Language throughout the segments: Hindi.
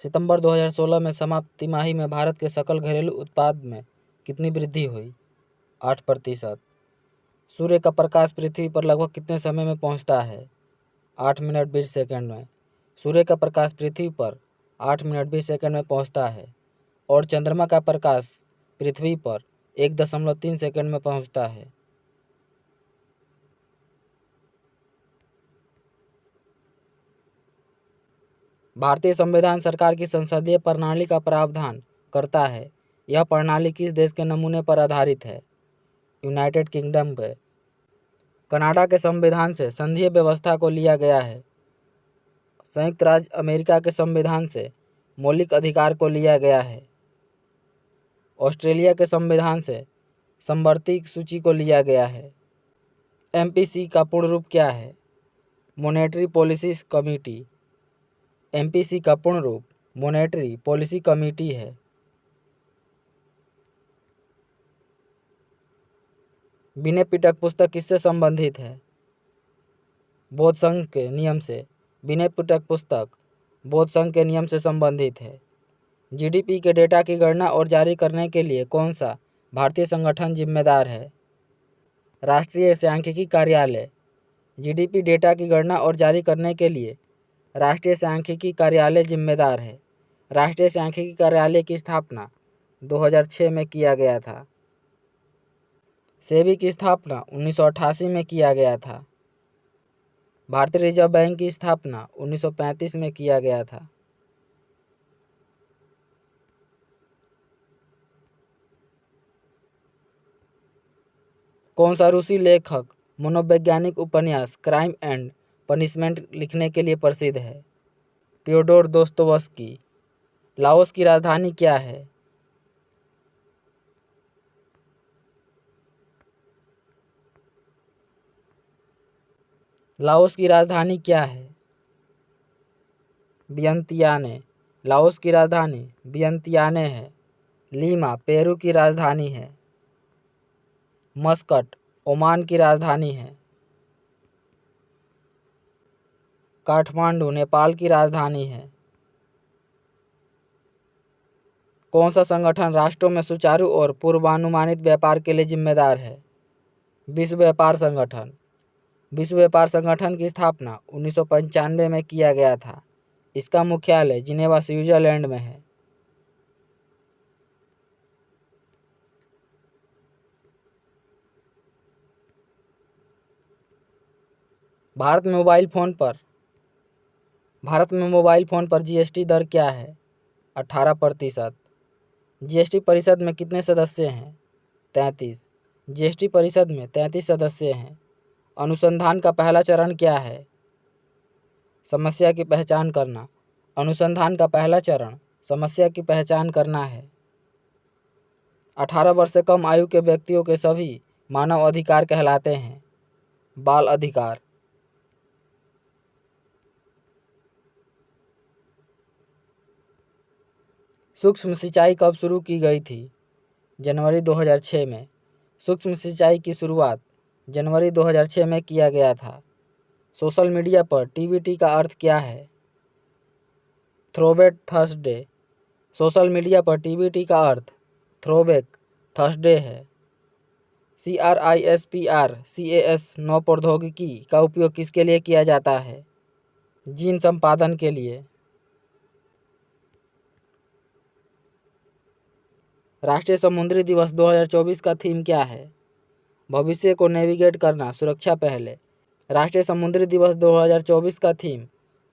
सितंबर 2016 में समाप्त तिमाही में भारत के सकल घरेलू उत्पाद में कितनी वृद्धि हुई? 8%। सूर्य का प्रकाश पृथ्वी पर लगभग कितने समय में पहुंचता है? 8 मिनट 20 सेकंड में। सूर्य का प्रकाश पृथ्वी पर 8 मिनट 20 सेकंड में पहुंचता है और चंद्रमा का प्रकाश पृथ्वी पर 1.3 सेकंड में पहुंचता है। भारतीय संविधान सरकार की संसदीय प्रणाली का प्रावधान करता है। यह प्रणाली किस देश के नमूने पर आधारित है? यूनाइटेड किंगडम पे। कनाडा के संविधान से संघीय व्यवस्था को लिया गया है। संयुक्त राज्य अमेरिका के संविधान से मौलिक अधिकार को लिया गया है। ऑस्ट्रेलिया के संविधान से समवर्ती सूची को लिया गया है। एमपीसी का पूर्ण रूप क्या है? Monetary policy committee. एमपीसी का पूर्ण रूप मॉनेटरी पॉलिसी कमेटी है। विनय पिटक पुस्तक किससे संबंधित है? बौद्ध संघ के नियम से। विनय पिटक पुस्तक बौद्ध संघ के नियम से संबंधित है। जीडीपी के डेटा की गणना और जारी करने के लिए कौन सा भारतीय संगठन जिम्मेदार है? राष्ट्रीय सांख्यिकी कार्यालय। जीडीपी डेटा की गणना और जारी करने के लिए राष्ट्रीय सांख्यिकी कार्यालय जिम्मेदार है। राष्ट्रीय सांख्यिकी कार्यालय की स्थापना 2006 में किया गया था। सेबी की स्थापना 1988 में किया गया था। भारतीय रिजर्व बैंक की स्थापना 1935 में किया गया था। कौन सा रूसी लेखक मनोवैज्ञानिक उपन्यास क्राइम एंड पनिशमेंट लिखने के लिए प्रसिद्ध है? Fyodor Dostoevsky. लाओस की राजधानी क्या है? लाओस की राजधानी क्या है? वियंतियाने। लाओस की राजधानी वियंतियाने है। लीमा पेरू की राजधानी है। मस्कट ओमान की राजधानी है। काठमांडू नेपाल की राजधानी है। कौन सा संगठन राष्ट्रों में सुचारू और पूर्वानुमानित व्यापार के लिए जिम्मेदार है? विश्व व्यापार संगठन। विश्व व्यापार संगठन की स्थापना 1995 में किया गया था। इसका मुख्यालय जिनेवा स्विट्जरलैंड में है। भारत में मोबाइल फोन पर जीएसटी दर क्या है? 18%। जीएसटी परिषद में कितने सदस्य हैं? 33। जीएसटी परिषद में 33 सदस्य हैं। अनुसंधान का पहला चरण क्या है? समस्या की पहचान करना। अनुसंधान का पहला चरण समस्या की पहचान करना है। 18 वर्ष से कम आयु के व्यक्तियों के सभी मानव अधिकार कहलाते हैं। बाल अधिकार। सूक्ष्म सिंचाई कब शुरू की गई थी? जनवरी 2006 में। सूक्ष्म सिंचाई की शुरुआत जनवरी 2006 में किया गया था। सोशल मीडिया पर टीबीटी का अर्थ क्या है? Throwback Thursday. सोशल मीडिया पर टीबीटी का अर्थ थ्रोबैक थर्सडे है। CRISPR नौ प्रौद्योगिकी का उपयोग किसके लिए किया जाता है? जीन संपादन के लिए। राष्ट्रीय समुद्री दिवस 2024 का थीम क्या है? भविष्य को नेविगेट करना, सुरक्षा पहले। राष्ट्रीय समुद्री दिवस 2024 का थीम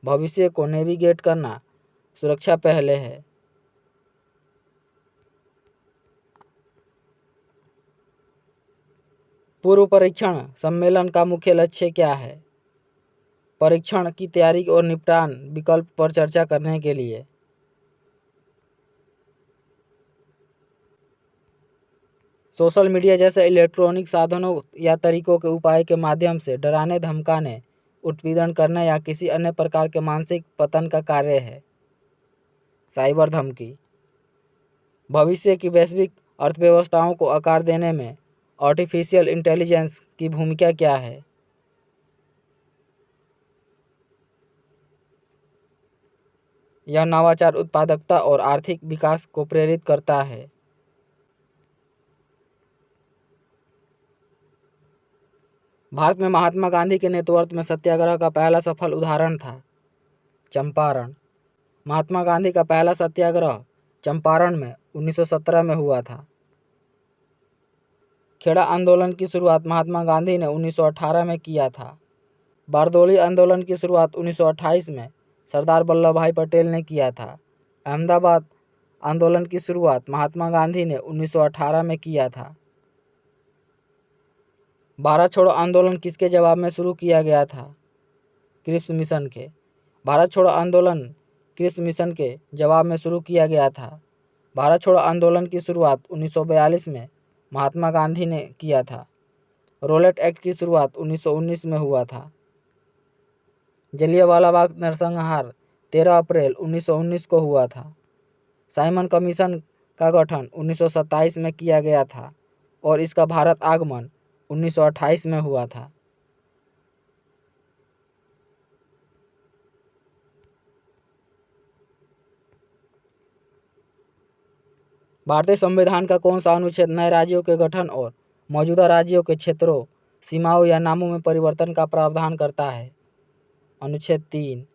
भविष्य को नेविगेट करना, सुरक्षा पहले है। पूर्व परीक्षण सम्मेलन का मुख्य लक्ष्य क्या है? परीक्षण की तैयारी और निपटान विकल्प पर चर्चा करने के लिए। सोशल मीडिया जैसे इलेक्ट्रॉनिक साधनों या तरीकों के उपाय के माध्यम से डराने, धमकाने, उत्पीड़न करने या किसी अन्य प्रकार के मानसिक पतन का कार्य है। साइबर धमकी। भविष्य की वैश्विक अर्थव्यवस्थाओं को आकार देने में आर्टिफिशियल इंटेलिजेंस की भूमिका क्या है? यह नवाचार, उत्पादकता और आर्थिक विकास को प्रेरित करता है। भारत में महात्मा गांधी के नेतृत्व में सत्याग्रह का पहला सफल उदाहरण था चंपारण। महात्मा गांधी का पहला सत्याग्रह चंपारण में 1917 में हुआ था। खेड़ा आंदोलन की शुरुआत महात्मा गांधी ने 1918 में किया था। बारदोली आंदोलन की शुरुआत 1928 में सरदार वल्लभ भाई पटेल ने किया था। अहमदाबाद आंदोलन की शुरुआत महात्मा गांधी ने 1918 में किया था। भारत छोड़ो आंदोलन किसके जवाब में शुरू किया गया था? क्रिप्स मिशन के। भारत छोड़ो आंदोलन क्रिप्स मिशन के जवाब में शुरू किया गया था। भारत छोड़ो आंदोलन की शुरुआत 1942 में महात्मा गांधी ने किया था। रोलेट एक्ट की शुरुआत 1919 में हुआ था। जलियांवाला बाग नरसंहार 13 अप्रैल 1919 को हुआ था। साइमन कमीशन का गठन 1927 में किया गया था और इसका भारत आगमन 1928 में हुआ था। भारतीय संविधान का कौन सा अनुच्छेद नए राज्यों के गठन और मौजूदा राज्यों के क्षेत्रों, सीमाओं या नामों में परिवर्तन का प्रावधान करता है? अनुच्छेद 3।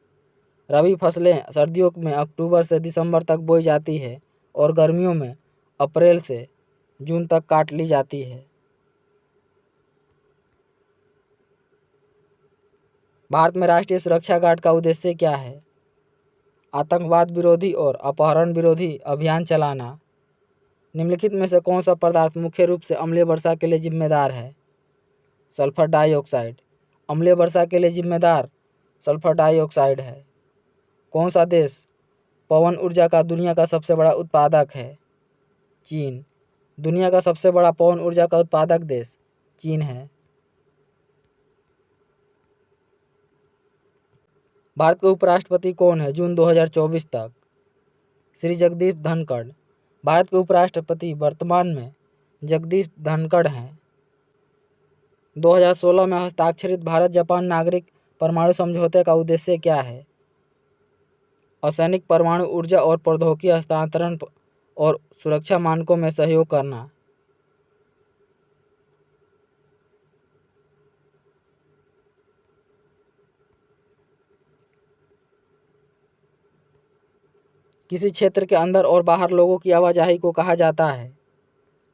रबी फसलें सर्दियों में अक्टूबर से दिसंबर तक बोई जाती है और गर्मियों में अप्रैल से जून तक काट ली जाती है। भारत में राष्ट्रीय सुरक्षा गार्ड का उद्देश्य क्या है? आतंकवाद विरोधी और अपहरण विरोधी अभियान चलाना। निम्नलिखित में से कौन सा पदार्थ मुख्य रूप से अम्लीय वर्षा के लिए जिम्मेदार है? Sulphur dioxide. अम्लीय वर्षा के लिए जिम्मेदार सल्फर डाइऑक्साइड है। कौन सा देश पवन ऊर्जा का दुनिया का सबसे बड़ा उत्पादक है? चीन। दुनिया का सबसे बड़ा पवन ऊर्जा का उत्पादक देश चीन है। भारत के उपराष्ट्रपति कौन है जून 2024 तक? श्री जगदीप धनखड़। भारत के उपराष्ट्रपति वर्तमान में जगदीप धनखड़ हैं। 2016 में हस्ताक्षरित भारत जापान नागरिक परमाणु समझौते का उद्देश्य क्या है? असैनिक परमाणु ऊर्जा और प्रौद्योगिकी हस्तांतरण और सुरक्षा मानकों में सहयोग करना। किसी क्षेत्र के अंदर और बाहर लोगों की आवाजाही को कहा जाता है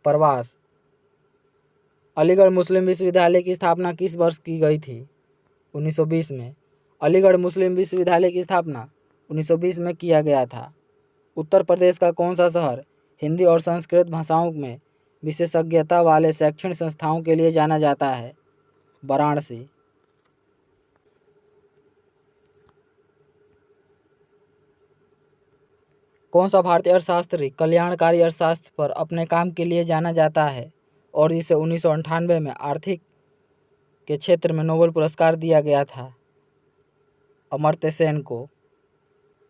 प्रवास। अलीगढ़ मुस्लिम विश्वविद्यालय की स्थापना किस वर्ष की गई थी? 1920 में। अलीगढ़ मुस्लिम विश्वविद्यालय की स्थापना 1920 में किया गया था। उत्तर प्रदेश का कौन सा शहर हिंदी और संस्कृत भाषाओं में विशेषज्ञता वाले शैक्षणिक संस्थाओं के लिए जाना जाता है? वाराणसी। कौन सा भारतीय अर्थशास्त्री कल्याणकारी अर्थशास्त्र पर अपने काम के लिए जाना जाता है और जिसे 1998 में आर्थिक के क्षेत्र में नोबेल पुरस्कार दिया गया था? अमर्त्य सेन को।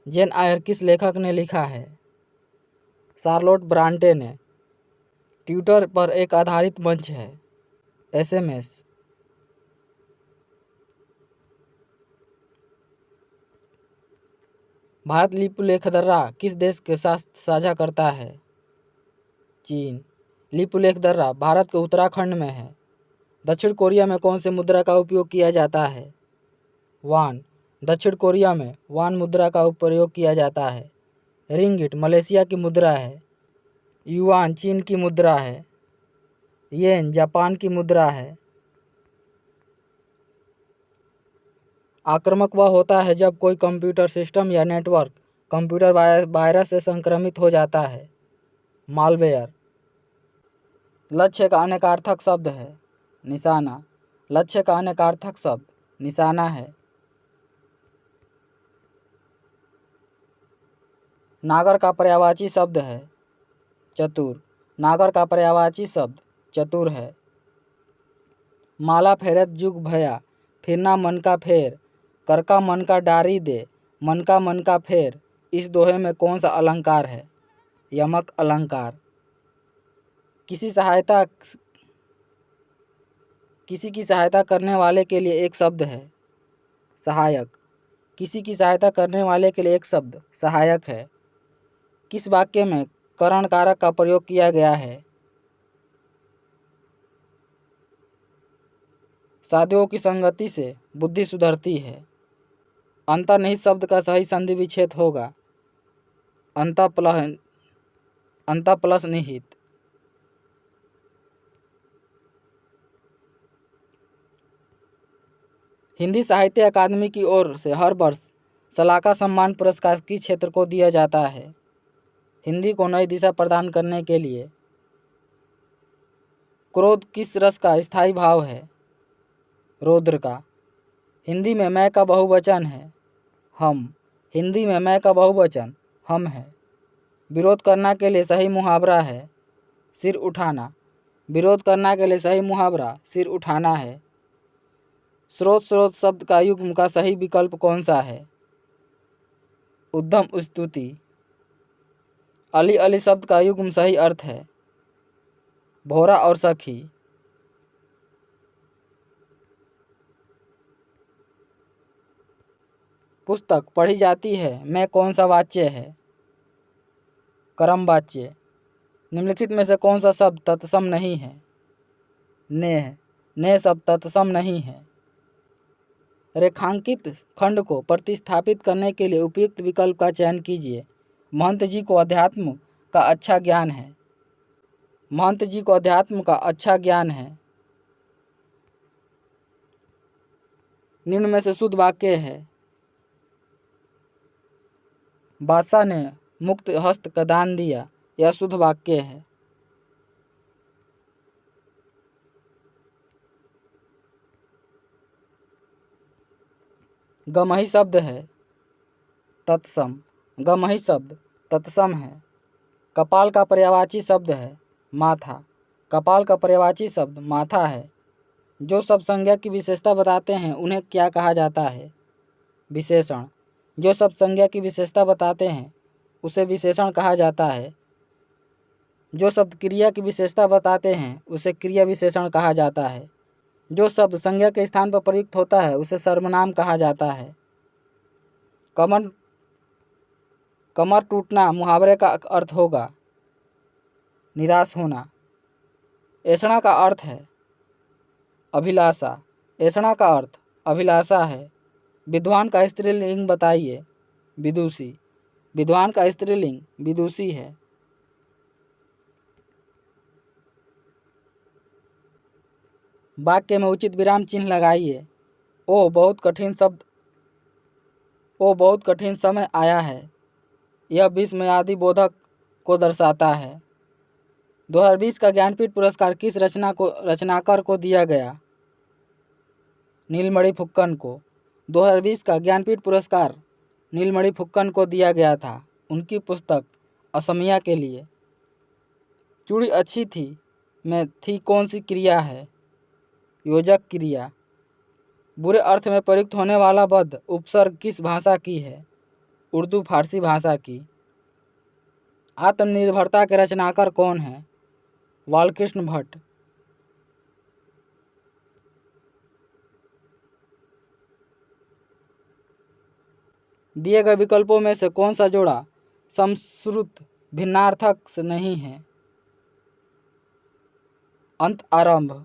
जेन आयर किस लेखक ने लिखा है? शार्लोट ब्रांटे ने। ट्विटर पर एक आधारित मंच है SMS। भारत लिपुलेख दर्रा किस देश के साथ साझा करता है? चीन। लिपुलेख दर्रा भारत के उत्तराखंड में है। दक्षिण कोरिया में कौन सी मुद्रा का उपयोग किया जाता है? वान। दक्षिण कोरिया में वान मुद्रा का प्रयोग किया जाता है। रिंगिट मलेशिया की मुद्रा है। युआन चीन की मुद्रा है। येन जापान की मुद्रा है। आक्रामक वह होता है जब कोई कंप्यूटर सिस्टम या नेटवर्क कंप्यूटर वायरस से संक्रमित हो जाता है। मालवेयर। लक्ष्य का अनेकार्थक शब्द है निशाना। लक्ष्य का अनेकार्थक शब्द निशाना है। नागर का पर्यायवाची शब्द है चतुर। नागर का पर्यायवाची शब्द चतुर है। माला फेरत जुग भया फिरना मन का फेर, कर का मन का डारी दे मन का फेर। इस दोहे में कौन सा अलंकार है? यमक अलंकार। किसी की सहायता करने वाले के लिए एक शब्द है सहायक। किसी की सहायता करने वाले के लिए एक शब्द सहायक है। किस वाक्य में करण कारक का प्रयोग किया गया है? साधुओं की संगति से बुद्धि सुधरती है। अंतर्निहित शब्द का सही संधि विच्छेद होगा अंत प्लस निहित। हिंदी साहित्य अकादमी की ओर से हर वर्ष सलाका सम्मान पुरस्कार किस क्षेत्र को दिया जाता है? हिंदी को नई दिशा प्रदान करने के लिए। क्रोध किस रस का स्थायी भाव है? रौद्र का। हिंदी में मैं का बहुवचन है हम। हिंदी में मैं का बहुवचन हम है। विरोध करना के लिए सही मुहावरा है सिर उठाना। विरोध करना के लिए सही मुहावरा सिर उठाना है। स्रोत शब्द का युग्म का सही विकल्प कौन सा है? उद्धम स्तुति। अली अली शब्द का युग्म सही अर्थ है भोरा और सखी। पुस्तक पढ़ी जाती है मैं कौन सा वाच्य है? कर्म वाच्य। निम्नलिखित में से कौन सा शब्द तत्सम नहीं है? ने शब्द तत्सम नहीं है। रेखांकित खंड को प्रतिस्थापित करने के लिए उपयुक्त विकल्प का चयन कीजिए। महंत जी को अध्यात्म का अच्छा ज्ञान है। महंत जी को अध्यात्म का अच्छा ज्ञान है। निम्न में से शुद्ध वाक्य है बादशाह ने मुक्त हस्त का दान दिया। यह शुद्ध वाक्य है। गमही शब्द है तत्सम। गमही शब्द तत्सम है। कपाल का पर्यायवाची शब्द है माथा। कपाल का पर्यायवाची शब्द माथा है। जो शब्द संज्ञा की विशेषता बताते हैं उन्हें क्या कहा जाता है? विशेषण। जो शब्द संज्ञा की विशेषता बताते हैं उसे विशेषण कहा जाता है। जो शब्द क्रिया की विशेषता बताते हैं उसे क्रिया विशेषण कहा जाता है। जो शब्द संज्ञा के स्थान पर प्रयुक्त होता है उसे सर्वनाम कहा जाता है। कमर टूटना मुहावरे का अर्थ होगा निराश होना। ऐसणा का अर्थ है अभिलाषा। ऐसणा का अर्थ अभिलाषा है। विद्वान का स्त्रीलिंग बताइए। विदुषी। विद्वान का स्त्रीलिंग विदुषी है। वाक्य में उचित विराम चिन्ह लगाइए। ओ बहुत कठिन समय आया है। यह विस्मयादि बोधक को दर्शाता है। 2020 का ज्ञानपीठ पुरस्कार किस रचनाकार को दिया गया? नीलमणि फुक्कन को। 2020 का ज्ञानपीठ पुरस्कार नीलमणि फुक्कन को दिया गया था उनकी पुस्तक असमिया के लिए। चूड़ी अच्छी थी में थी कौन सी क्रिया है? योजक क्रिया। बुरे अर्थ में प्रयुक्त होने वाला पद उपसर्ग किस भाषा की है? उर्दू फारसी भाषा की। आत्मनिर्भरता के रचनाकार कौन है? बालकृष्ण भट्ट। दिए गए विकल्पों में से कौन सा जोड़ा समश्रुत भिन्नार्थक से नहीं है? अंत आरंभ।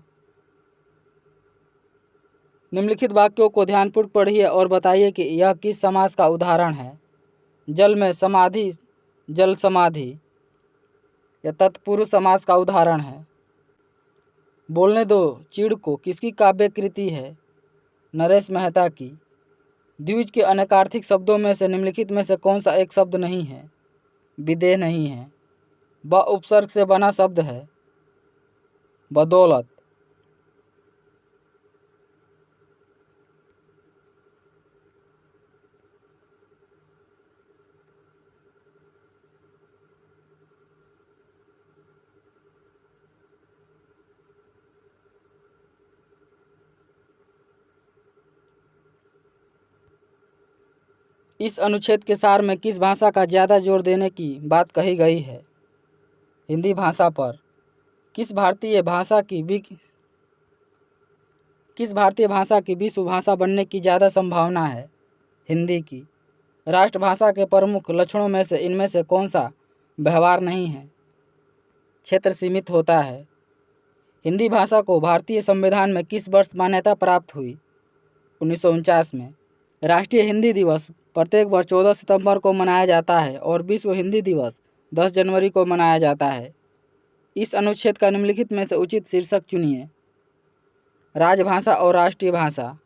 निम्नलिखित वाक्यों को ध्यानपूर्वक पढ़िए और बताइए कि यह किस समास का उदाहरण है? जल में समाधि जल समाधि। यह तत्पुरुष समास का उदाहरण है। बोलने दो चिड़ को किसकी काव्य कृति है? नरेश मेहता की। द्विज के अनेकार्थिक शब्दों में से निम्नलिखित में से कौन सा एक शब्द नहीं है? विदेह नहीं है। ब उपसर्ग से बना शब्द है बदौलत। इस अनुच्छेद के सार में किस भाषा का ज़्यादा जोर देने की बात कही गई है? हिंदी भाषा पर। किस भारतीय भाषा की विश्व भाषा बनने की ज़्यादा संभावना है? हिंदी की। राष्ट्रभाषा के प्रमुख लक्षणों में से इनमें से कौन सा व्यवहार नहीं है? क्षेत्र सीमित होता है। हिंदी भाषा को भारतीय संविधान में किस वर्ष मान्यता प्राप्त हुई? 1949 में। राष्ट्रीय हिंदी दिवस प्रत्येक वर्ष 14 सितंबर को मनाया जाता है और विश्व हिंदी दिवस 10 जनवरी को मनाया जाता है। इस अनुच्छेद का निम्नलिखित में से उचित शीर्षक चुनिए। राजभाषा और राष्ट्रीय भाषा।